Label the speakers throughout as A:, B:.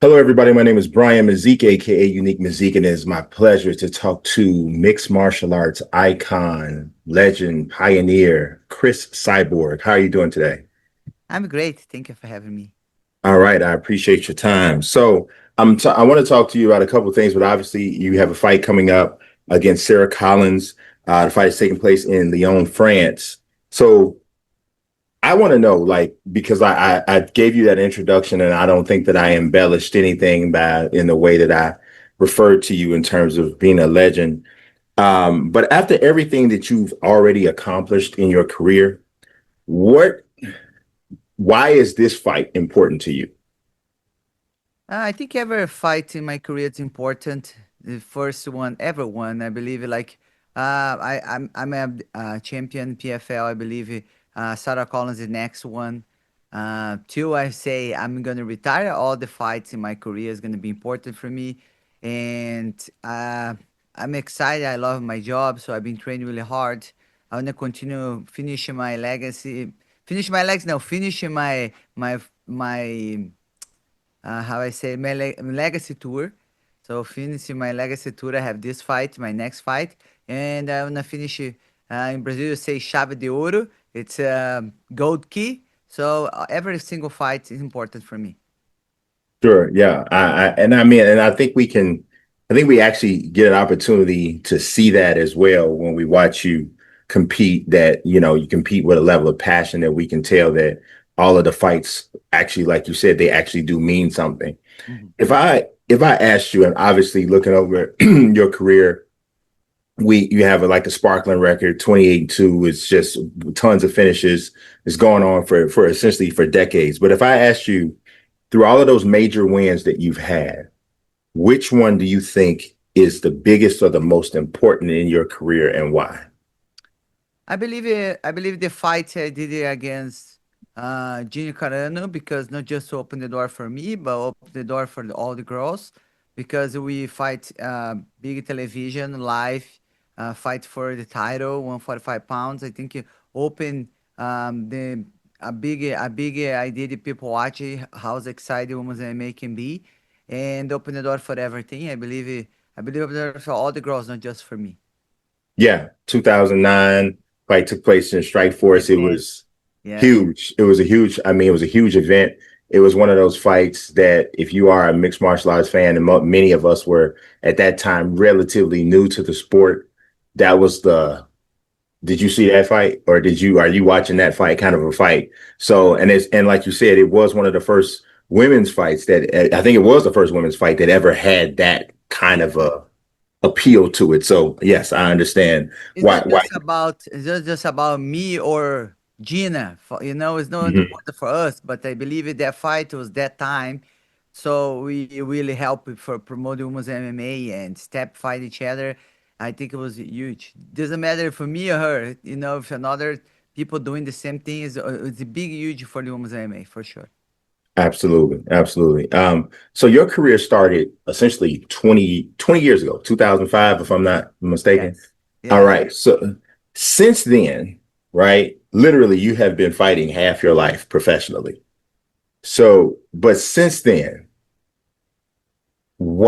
A: Hello, everybody. My name is Brian Mazique, aka Unique Mazique, and it is my pleasure to talk to mixed martial arts icon, legend, pioneer, Cris Cyborg. How are you doing today?
B: I'm great. Thank you for having me.
A: All right, I appreciate your time. So, I want to talk to you about a couple of things, but obviously, you have a fight coming up against Sarah Collins. The fight is taking place in Lyon, France. So, I want to know, like, because I gave you that introduction, and I don't think that I embellished anything by in the way that I referred to you in terms of being a legend. But after everything that you've already accomplished in your career, what, why is this fight important to you?
B: I think every fight in my career is important. The first one, ever one, I believe. I'm a champion PFL. I believe Sarah Collins is the next one. Two, I say I'm gonna retire. All the fights in my career is gonna be important for me, and I'm excited. I love my job, so I've been training really hard. I wanna continue finishing my legacy. Finish my legs now. Finishing my how I say legacy tour. So finishing my legacy tour, I have this fight, my next fight, and I wanna finish in Brazil. You say chave de ouro. It's gold key. So every single fight is important for me.
A: Sure, yeah, and I think I think we actually get an opportunity to see that as well when we watch you compete. That you compete with a level of passion that we can tell that all of the fights actually, like you said, they actually do mean something.
B: Mhm.
A: If I asked you, and obviously looking over your career, you have like a sparkling record, 28-2. It's just tons of finishes. It's going on for essentially for decades. But if I asked you through all of those major wins that you've had, which one do you think is the biggest or the most important in your career and why?
B: I believe the fight I did it against Gina Carano because not just open the door for me, but open the door for all the girls because we fight big television live, fight for the title, 145 pounds. I think it open the a big idea that people watch it, how excited women's MMA can be, and open the door for everything. I believe open the door for all the girls, not just for me.
A: Yeah, 2009 fight took place in Strike Force. It
B: Again,
A: was
B: yes.
A: huge. It was a huge event. It was one of those fights that if you are a mixed martial arts fan, and many of us were at that time relatively new to the sport, that was the did you see that fight or are you watching that fight kind of a fight? So, and like you said, it was one of the first women's fights that I think it was the first women's fight that ever had that kind of a appeal to it. So yes, I understand why.
B: It's not just about me or Gina. It's not
A: Mhm.
B: important for us, but I believe that fight was that time. So we really help for promoting women's MMA and step fight each other. I think it was huge. Doesn't matter for me or her. If another people doing the same thing it's a big huge for the women's MMA for sure.
A: Absolutely, absolutely. So your career started essentially 20 years ago, 2005, if I'm not mistaken.
B: Yes.
A: All
B: Yes.
A: right. So since then, right, literally you have been fighting half your life professionally. So, but since then,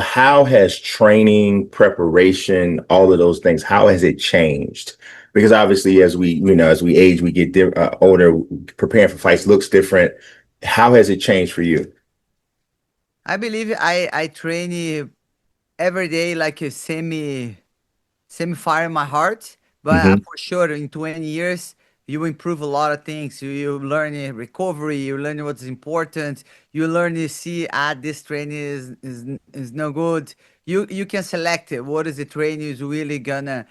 A: how has training, preparation, all of those things, how has it changed? Because obviously, as we age, we get older, preparing for fights looks different. How has it changed for you?
B: I believe I train every day like a semi-fire in my heart. But
A: Hmm.
B: for sure, in 20 years, you improve a lot of things. You learn recovery. You learn what's important. You learn to see this training is no good. You can select it. What is the training is really gonna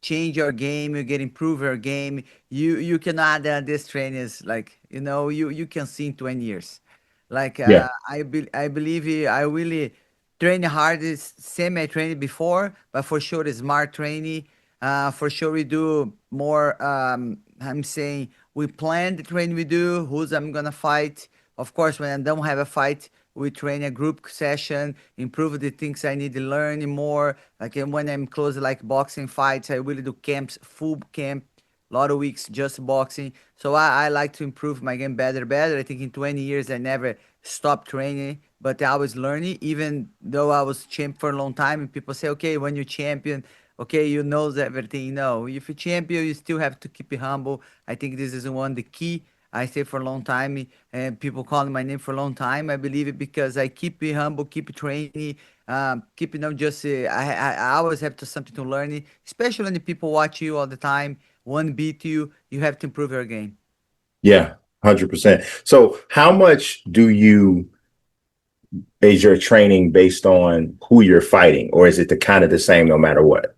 B: change your game. You get improve your game. You can add this training is like you can see in 20 years. Like
A: Yeah.
B: I believe I really train hard is semi training before, but for sure it's smart training. For sure we do more. I'm saying we plan the training we do. Who's I'm gonna fight. Of course, when I don't have a fight, we train a group session, improve the things I need to learn more. Like and when I'm close, like boxing fights, I really do camps, full camp, a lot of weeks just boxing. So I like to improve my game better. I think in 20 years I never stopped training. but I was learning, even though I was champ for a long time. And people say, okay, when you're champion, okay, you knows everything. No, if you're champion, you still have to keep it humble. I think this is one the key. I say for a long time, and people calling my name for a long time. I believe it because I keep it humble, keep it training, keep it not just. I always have to something to learn, especially when the people watch you all the time. One beat you, you have to improve your game.
A: Yeah, 100%. So how much do you is your training based on who you're fighting, or is it the kind of the same no matter what?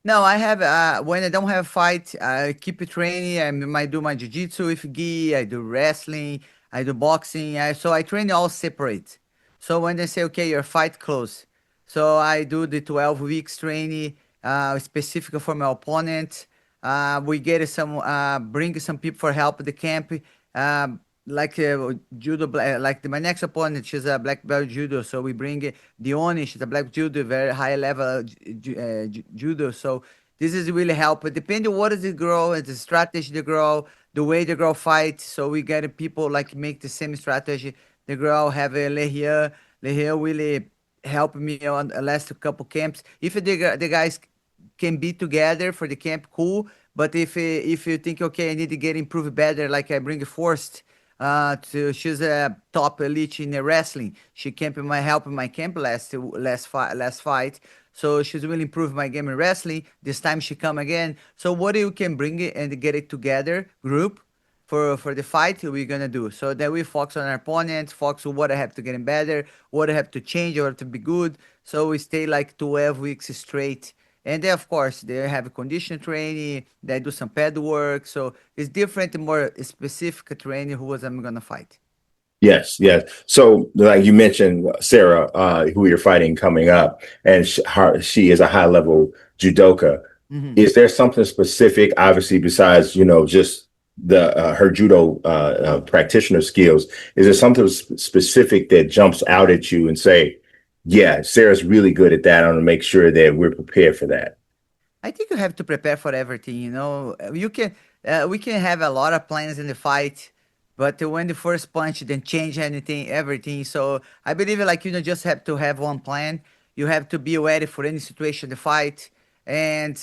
B: No, I have when I don't have a fight, I keep training. I might do my jiu-jitsu with gi, I do wrestling, I do boxing. So I train all separate. So when they say, okay, your fight close, so I do the 12 weeks training specific for my opponent. We get some bring some people for help at the camp. Like judo, like my next opponent, she's a black belt judo. So we bring Lyon, she's a black judo, very high level judo. So this is really help. But depending what is the girl, and the strategy the girl, the way the girl fight. So we get people like make the same strategy. The girl have a Lehia. Lehia really help me on the last couple camps. If the guys can be together for the camp, cool. But if you think okay, I need to get improved better, like I bring first. She's a top elite in the wrestling. She came in my help in my camp last fight. So she's really improved my game in wrestling. This time she come again. So what you can bring it and get it together group for the fight we're gonna do. So that we focus on our opponents, focus on what I have to get in better, what I have to change or to be good. So we stay like 12 weeks straight. And then of course they have condition training, they do some pad work. So it's different, more specific training who was I'm gonna fight.
A: Yes, yes. So, like you mentioned, Sarah, who you're fighting coming up, and she is a high level judoka.
B: Mhm.
A: Is there something specific, obviously, besides just the her judo practitioner skills? Is there something specific that jumps out at you and say, "Yeah, Sarah's really good at that. I want to make sure that we're prepared for that."
B: I think you have to prepare for everything. You can we can have a lot of plans in the fight, but when the first punch then change anything, everything. So I believe like just have to have one plan. You have to be ready for any situation in the fight, and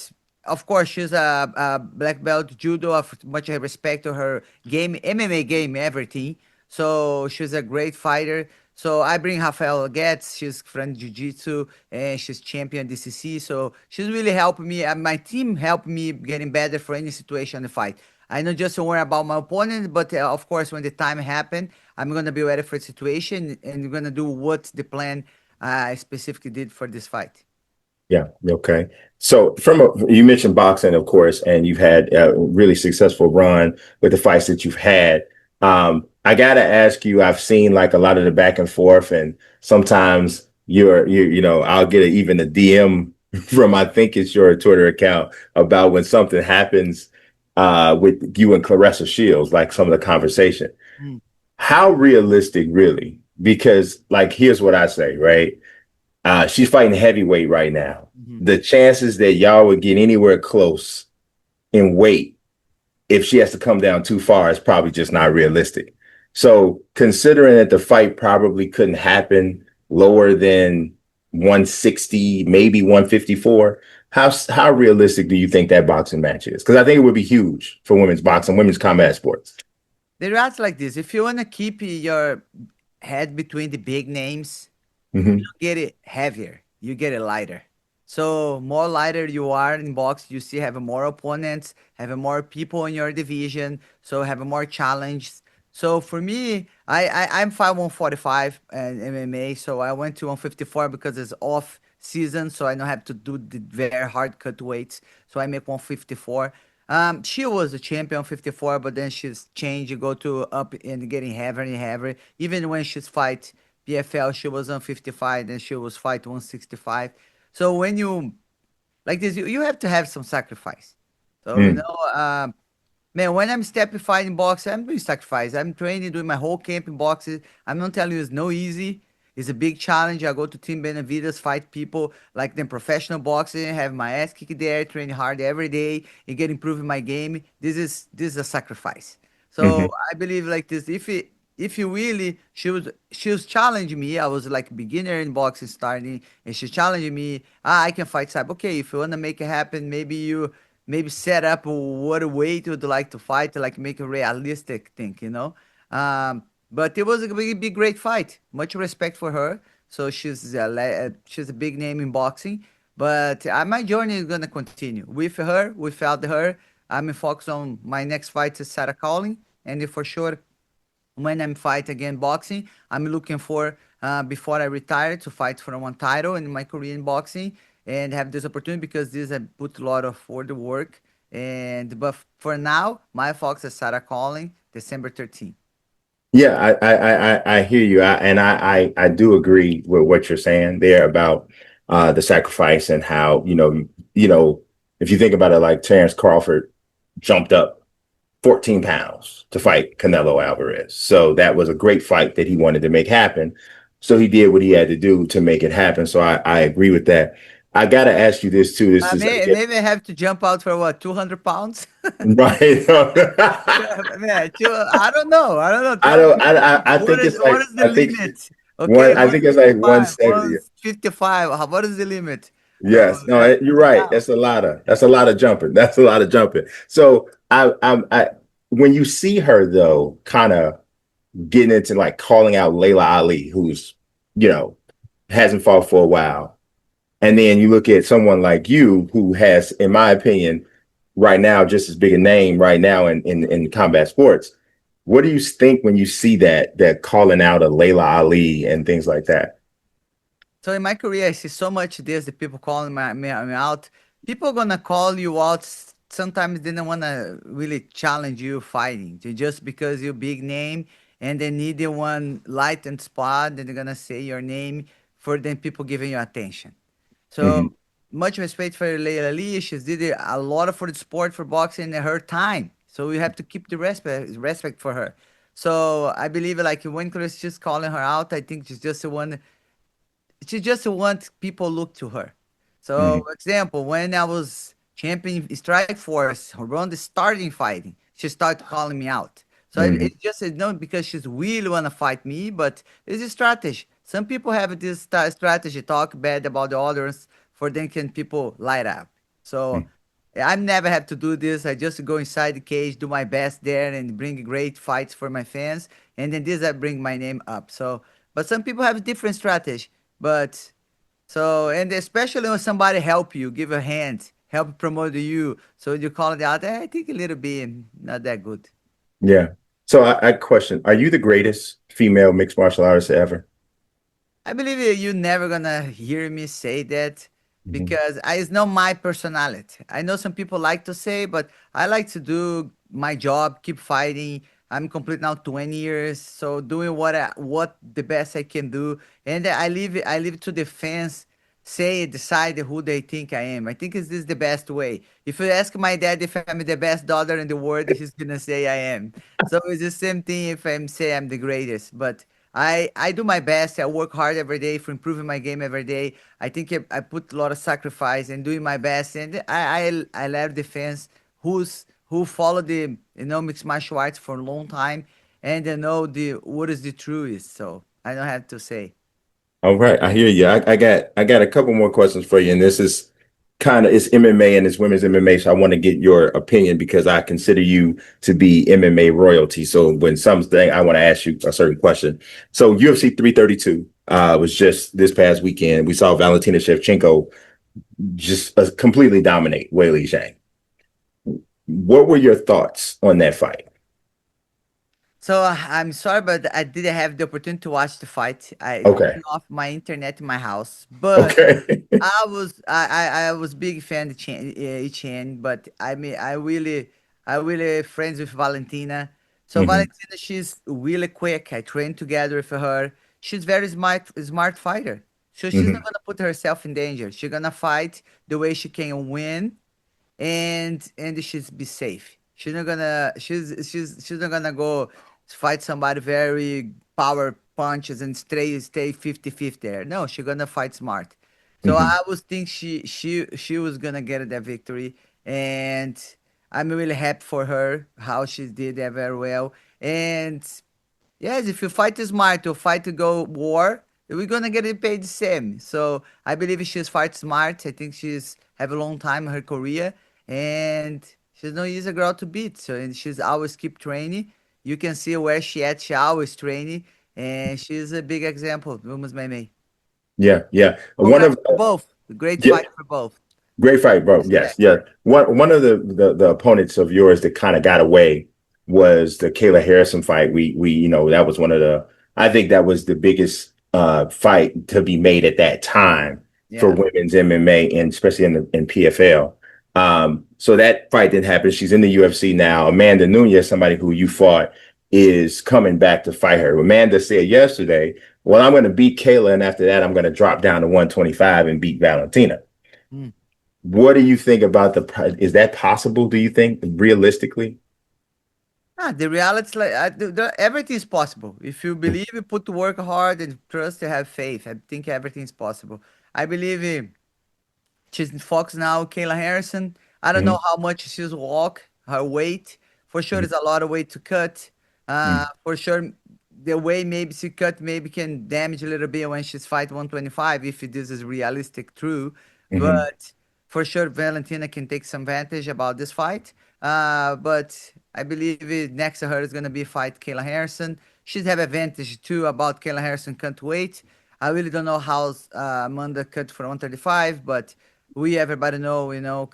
B: of course she's a black belt judo. Of much I respect to her game, MMA game, everything. So she's a great fighter. So I bring Rafael Getz. She's from Jiu-Jitsu and she's champion DCC. So she's really helping me. My team helped me getting better for any situation in the fight. I not just worry about my opponent, but of course, when the time happen, I'm gonna be ready for the situation and gonna do what the plan I specifically did for this fight.
A: Yeah. Okay. So, you mentioned boxing, of course, and you've had a really successful run with the fights that you've had. I gotta ask you. I've seen like a lot of the back and forth, and sometimes I'll get even a DM from I think it's your Twitter account about when something happens with you and Claressa Shields, like some of the conversation.
B: Mm,
A: How realistic, really? Because like, here's what I say, right? She's fighting heavyweight right now.
B: mhm.
A: The chances that y'all would get anywhere close in weight if she has to come down too far is probably just not realistic. So, considering that the fight probably couldn't happen lower than 160, maybe 154, how realistic do you think that boxing match is? Because I think it would be huge for women's boxing, women's combat sports.
B: The rat's like this. If you wanna keep your head between the big names,
A: Hmm.
B: get it heavier, you get it lighter. So more lighter you are in box, you see have more opponents, have more people in your division, so have more challenge. So for me, I'm 5 145 and MMA, so I went to 154 because it's off season, so I don't have to do the very hard cut weights. So I make 154. She was a champion 54, but then she's changed, go to up and getting heavier and heavier. Even when she's fight PFL, she was on 55, then she was fight 165. So when you like this, you have to have some sacrifice. So
A: Mm.
B: man, when I'm stepping fighting boxing, I'm doing sacrifice. I'm training, doing my whole camp in boxes. I'm not telling you it's no easy. It's a big challenge. I go to Team Benavides, fight people like them professional boxing, have my ass kicked there, train hard every day, and get improving my game. This is a sacrifice. So
A: Hmm.
B: I believe like this. If it if you really, she was challenging me. I was like beginner in boxing starting, and she's challenging me. I can fight type. Okay, if you wanna make it happen, maybe you maybe set up what weight you'd like to fight, to like make a realistic thing, you know. But it was a big great fight. Much respect for her. So she's a big name in boxing. But my journey is gonna continue with her, without her. I'm focused on my next fight to Sarah Collin, and for sure when I'm fight again boxing, I'm looking for before I retire to fight for one title in my career in boxing and have this opportunity because this I put a lot of for the work. And but for now, my focus is Sarah Collin, December 13th.
A: Yeah, I hear you. I do agree with what you're saying there about the sacrifice and how, if you think about it, like Terrence Crawford jumped up 14 pounds to fight Canelo Alvarez. So that was a great fight that he wanted to make happen. So he did what he had to do to make it happen. So I agree with that. I got to ask you this too. This is again,
B: Maybe I have to jump out for what 200 pounds.
A: right.
B: Man, I don't know. I don't know.
A: I
B: 200
A: don't.
B: pounds.
A: I think it's
B: What
A: like
B: is the limit? Okay,
A: one. I think it's like
B: 165,
A: 170.
B: 155. What is the limit? So
A: Yes, no,
B: yeah,
A: you're
B: put it
A: right.
B: down.
A: That's a lot of jumping. That's a lot of jumping. So I when you see her though, kind of getting into like calling out Layla Ali, who's you know hasn't fought for a while, and then you look at someone like you who has, in my opinion, right now just as big a name right now in combat sports. What do you think when you see that calling out of Layla Ali and things like that?
B: So in my career, I see so much this, the people calling me out. People gonna call you out. Sometimes they don't wanna really challenge you fighting. Just because you're big name and they need the one light and spot, and they're gonna say your name for them people giving you attention. So
A: Hmm.
B: much respect for Leila Lee. She's did a lot for the sport for boxing in her time. So we have to keep the respect for her. So I believe like when Chris just calling her out, I think she's just the one she just wants people look to her. So,
A: Hmm.
B: example, when I was champion Strike Force around the starting fighting, she started calling me out. So
A: Hmm.
B: it's just not because she's really wanna fight me, but it's a strategy. Some people have this strategy, talk bad about the others, for then can people light up. So I never have to do this. I just go inside the cage, do my best there, and bring great fights for my fans. And then this I bring my name up. So, but some people have different strategy. But so, and especially when somebody help you, give a hand, help promote you. So you call it out. I think a little bit not that good.
A: Yeah. So I question: are you the greatest female mixed martial artist ever?
B: I believe you're never gonna hear me say that
A: Mhm.
B: because it's not my personality. I know some people like to say, but I like to do my job, keep fighting. I'm complete now 20 years, so doing what the best I can do, and I leave it to the fans say decide who they think I am. I think is this the best way. If you ask my dad if I'm the best daughter in the world, he's gonna say I am. So it's the same thing if I'm say I'm the greatest, but. I do my best. I work hard every day for improving my game every day. I think I put a lot of sacrifice and doing my best. And I let the fans who follow the mixed martial arts for a long time and they know the what is the truth is. So I don't have to say.
A: All right, I hear you. I got a couple more questions for you, and this is kind of it's MMA and it's women's MMA, so I want to get your opinion because I consider you to be MMA royalty. So when something I want to ask you a certain question. So UFC 332 was just this past weekend. We saw Valentina Shevchenko just completely dominate Weili Zhang. What were your thoughts on that fight?
B: So I'm sorry, but I didn't have the opportunity to watch the fight. I
A: Okay.
B: turned off my internet in my house, but
A: Okay.
B: I was big fan of Chen, but I really friends with Valentina. So
A: Hmm.
B: Valentina, she's really quick. I trained together with her. She's very smart fighter. So she's not
A: Hmm.
B: gonna put herself in danger. She's gonna fight the way she can win and she's be safe. She's not gonna go fight somebody very power punches and stay 50-50 there. No, she's gonna fight smart. So
A: Hmm.
B: I was think she was gonna get that victory, and I'm really happy for her how she did that very well. And Yes, if you fight smart or fight to go war, we're gonna get it paid the same. So I believe she's fight smart. I think she's have a long time in her career, and she's no easy girl to beat. So and she's always keep training. You can see where she at. She always training, and she's a big example. Women's MMA.
A: Yeah, yeah. One
B: Congrats
A: of
B: for both. Great
A: yeah,
B: fight for both.
A: great fight, bro. Yes,
B: Respect.
A: yeah. One of the opponents of yours that kind of got away was the Kayla Harrison fight. We that was one of the I think that was the biggest fight to be made at that time for
B: Yeah.
A: women's MMA and especially in PFL. So that fight didn't happen. She's in the UFC now. Amanda Nunes, somebody who you fought, is coming back to fight her. Amanda said yesterday, "Well, I'm going to beat Kayla, and after that, I'm going to drop down to 125 and beat Valentina."
B: Mm.
A: What do you think about is that possible? Do you think realistically?
B: The reality is like everything is possible. If you believe, you put to work hard and trust, you have faith. I think everything is possible. I believe she's in Fox now, Kayla Harrison. I don't know
A: Mhm,
B: how much she's walk, her weight. For sure,
A: mhm,
B: it's a lot of weight to cut.
A: mhm,
B: For sure, the way maybe she cut maybe can damage a little bit when she's fight 125, if this is realistic, true.
A: mhm.
B: But for sure, Valentina can take some advantage about this fight. But I believe next to her is gonna be fight Kayla Harrison. She'd have advantage too about Kayla Harrison cut weight. I really don't know how Amanda cut for 135, but we everybody know,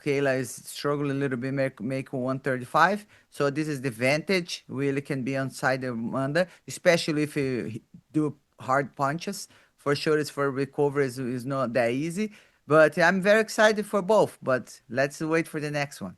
B: Kayla is struggling a little bit make 135. So this is the advantage. Really can be on side of Amanda, especially if you do hard punches. For sure, it's for recovery is not that easy. But I'm very excited for both. But let's wait for the next one.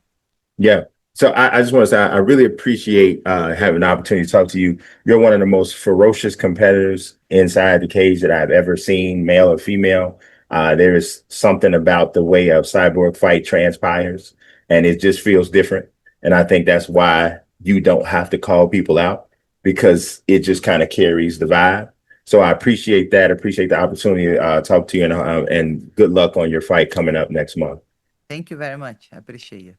A: Yeah. So I just want to say I really appreciate having the opportunity to talk to you. You're one of the most ferocious competitors inside the cage that I've ever seen, male or female. There is something about the way a cyborg fight transpires, and it just feels different. And I think that's why you don't have to call people out because it just kind of carries the vibe. So I appreciate that. Appreciate the opportunity to talk to you, and good luck on your fight coming up next month.
B: Thank you very much. I appreciate you.